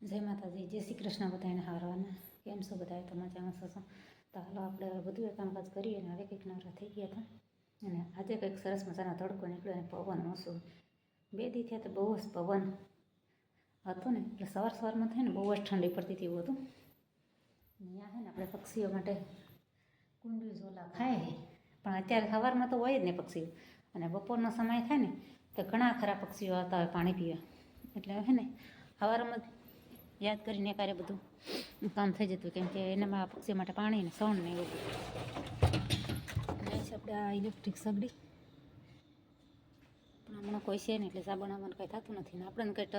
જય માતાજી, જય શ્રી કૃષ્ણ બધાને હારવાના. કેમ છો બધા? તો મજામાં છો? તો હાલો આપણે બધું કામકાજ કરીએ ને હવે કંઈક નવરા થઈ ગયા હતા. અને આજે કંઈક સરસ મજાનો તડકો નીકળ્યો અને પવન ઓછો. 2 દી થયા તો બહુ જ પવન હતો ને, એટલે સવારમાં થાય ને બહુ જ ઠંડી પડતી હતી એવું હતું. અહીંયા છે ને આપણે પક્ષીઓ માટે કુંડિયું ઝોલા ખાય છે, પણ અત્યારે સવારમાં તો હોય જ ને પક્ષીઓ. અને બપોરનો સમય થાય ને તો ઘણા ખરા પક્ષીઓ આવતા હોય પાણી પીવા. એટલે છે ને સવારમાં યાદ કરીને કાર્ય બધું કામ થઈ જતું, કેમ કે એનામાં પક્ષીઓ માટે પાણી ને સણ ને એવું. આપણે આ ઇલેક્ટ્રિક સગડી પણ હમણાં કોઈ છે ને એટલે ચા બનાવવાનું કાંઈ થતું નથી ને આપણે કંઈ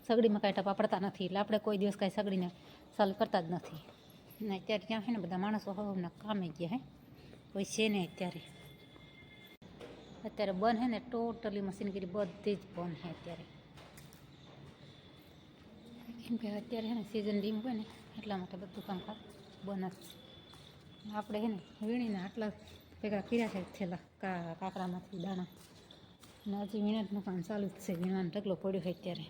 સગડીમાં કાંઈ ટપા પડતા નથી, એટલે આપણે કોઈ દિવસ કાંઈ સગડીને ચાલુ કરતા જ નથી. ને અત્યારે ત્યાં છે ને બધા માણસો હવાના કામે ગયા હે, કોઈ છે ને અત્યારે બંધ છે ને, ટોટલી મશીનગીરી બધી જ બંધ છે અત્યારે. કેમ કે અત્યારે છે ને સિઝન ડીમ હોય ને એટલા માટે બધું કામકાજ બંધ જ. આપણે છે ને વીણીને આટલા ભેગા કર્યા છે છેલ્લા કાકરામાંથી દાણા, અને હજી વીણતનું કામ ચાલુ જ છે. વીણવાનો ઢગલો પડ્યો છે અત્યારે.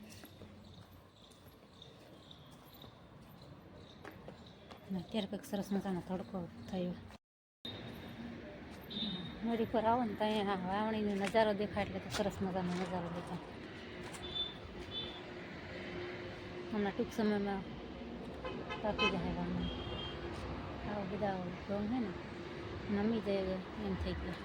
અત્યારે કંઈક સરસ મજાનો તડકો થયો. નદી પર આવો ને તો અહીંયા વાવણીનો નજારો દેખાય એટલે તો સરસ મજાનો નજારો દેખાય. હમણાં ટૂંક સમયમાં પાકી જાય વાવણી. આવા બધા ડોમ છે ને નમી જાય એમ થઈ ગયા.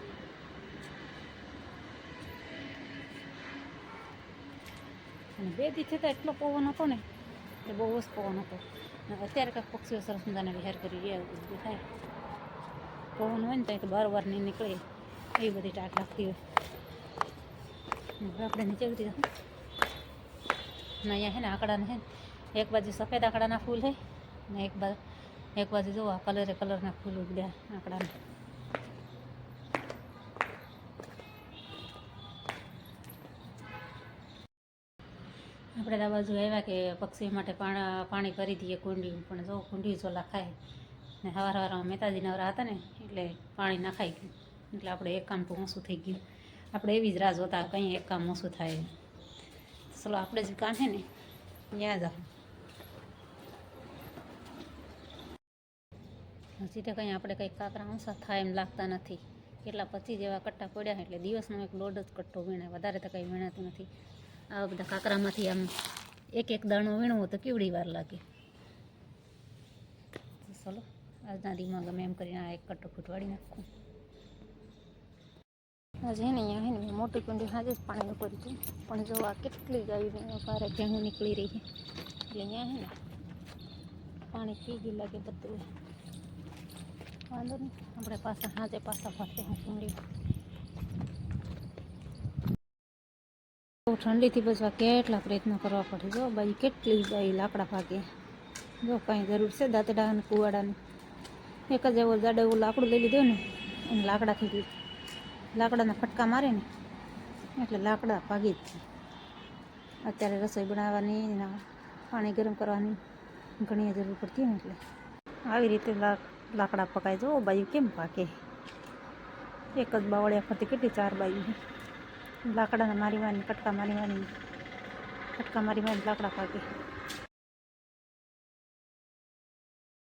અને 2 દી થતાં એટલો પવન હતો ને એટલે બહુ જ પવન હતો. અને અત્યારે કાંઈક પક્ષીઓ સરસ મજાને વિહાર કરી રહ્યા બધું થાય. પવન હોય ને ત્યાં તો બાર નહીં નીકળે એવી બધી ટાટ લાગતી હોય. આપણે નીચે ઉતરી જશું ને અહીંયા છે ને આંકડાને છે ને એક બાજુ સફેદ આંકડાના ફૂલ છે ને એક બાજુ જો આ કલરના ફૂલ ઉગડ્યા આંકડાના. આપણે આ બાજુ આવ્યા કે પક્ષીઓ માટે પાણી કરી દઈએ કુંડિયું, પણ જો કુંડિયું ઝોલા ખાય ને સવારમાં મહેતાજી નવરા હતા ને એટલે પાણી નાખાઈ ગયું, એટલે આપણે એક કામ તો ઓછું થઈ ગયું. આપણે એવી જ રાહ જોતા કંઈ એક કામ ઓછું થાય. ચલો આપણે જે કામ છે ને ત્યાં જાઓ. હજી તો કંઈ આપણે કંઈક કાકરા ઓછા થાય એમ લાગતા નથી. કેટલા 25 જેવા કટ્ટા પડ્યા એટલે દિવસનો એક દોઢ જ કટ્ટો વીણે, વધારે તો કંઈ વીણાતું નથી. આવા બધા કાકરામાંથી આમ એક દાણો વીણવો તો કેવડી વાર લાગે. ચલો આજના દીમાં ગમે એમ કરીને આ એક કટ્ટો ફૂટવાડી નાખું. આજે ને અહીંયા છે ને મોટી કુંડી હાજે જ પાણી કરી હતું, પણ જો આ કેટલી ગાયું પારે ભેહું નીકળી રહી છે એટલે અહીંયા છે ને પાણી પી ગયું લાગે બધું. વાંધો નહીં, આપણે પાછા ફરતે હું કુંડી. બહુ ઠંડીથી બચવા કેટલા પ્રયત્નો કરવા પડે. જો બાઈ કેટલી બાઈ લાકડા ભાગે. જો કાંઈ જરૂર છે દાંતડા અને કુવાડાની. એક જ એવો જાડો એવું લાકડું લઈ લીધું ને અને લાકડાના ફટકા મારે ને એટલે લાકડા ભાગી જ જાય. અત્યારે રસોઈ બનાવવાની ને પાણી ગરમ કરવાની ઘણી જરૂર પડતી હોય ને એટલે આવી રીતે લાકડા પકાય. જો બાયું કેમ પાકે, એક જ બાવળિયા ફરતી કેટલી 4 બાયું છે. લાકડાના ફટકા મારી લાકડા પાકે.